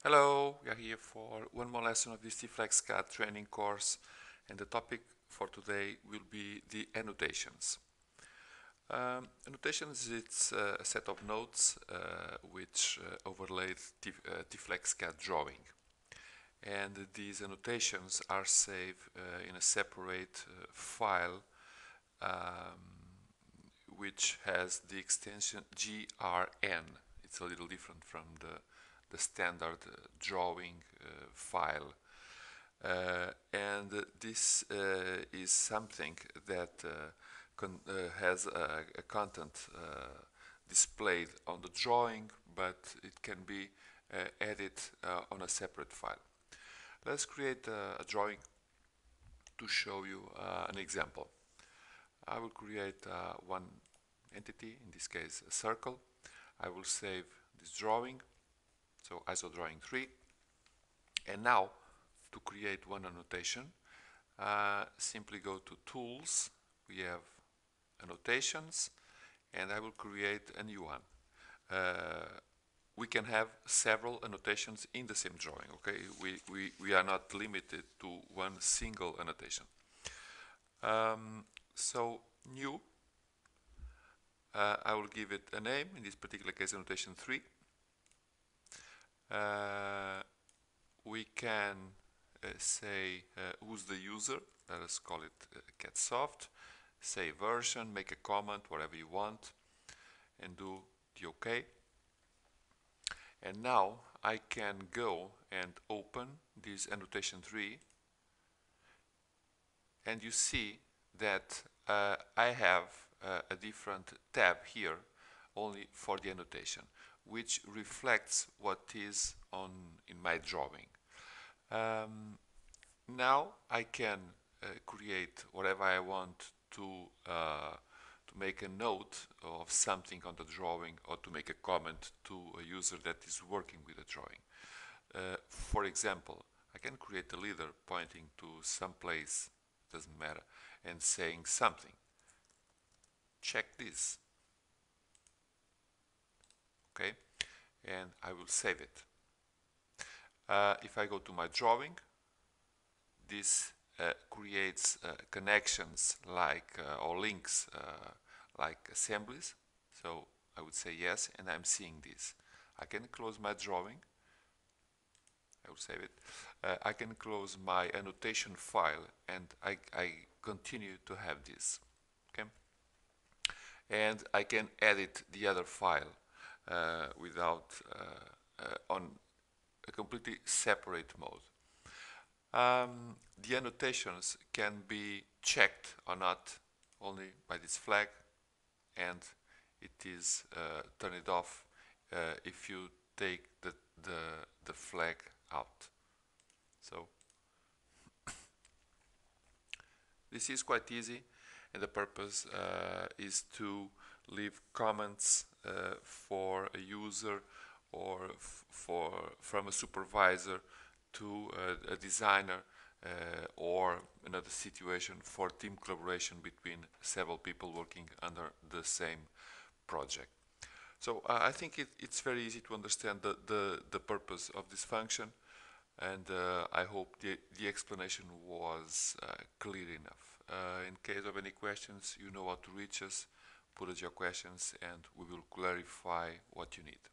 Hello, we are here for one more lesson of this CAD training course, and the topic for today will be the annotations. Annotations is a set of notes which overlay CAD drawing, and these annotations are saved in a separate file which has the extension GRN. It's a little different from the standard drawing file, and this is something that has a content displayed on the drawing, but it can be added on a separate file. Let's create a drawing to show you an example. I will create one entity, in this case a circle. I will save this drawing, so ISO drawing 3, and now to create one annotation, simply go to Tools. We have Annotations, and I will create a new one. We can have several annotations in the same drawing, okay? We are not limited to one single annotation. So new, I will give it a name, in this particular case annotation 3. We can say who's the user. Let us call it CADsoft. Say version, make a comment, whatever you want, and do the OK. And now I can go and open this annotation 3, and you see that I have a different tab here only for the annotation, which reflects what is in my drawing. Now I can create whatever I want to make a note of something on the drawing, or to make a comment to a user that is working with the drawing. For example, I can create a leader pointing to some place, doesn't matter, and saying something. Check this. Okay, and I will save it. If I go to my drawing, this creates connections like or links like assemblies. So I would say yes, and I'm seeing this. I can close my drawing. I will save it. I can close my annotation file, and I continue to have this. Okay, and I can edit the other file without on a completely separate mode. The annotations can be checked or not only by this flag, and it is turned off if you take the flag out. So this is quite easy, and the purpose is to leave comments for a user, or from a supervisor to a designer, or another situation for team collaboration between several people working under the same project. So I think it's very easy to understand the purpose of this function, and I hope the explanation was clear enough. In case of any questions, you know how to reach us. Put us your questions and we will clarify what you need.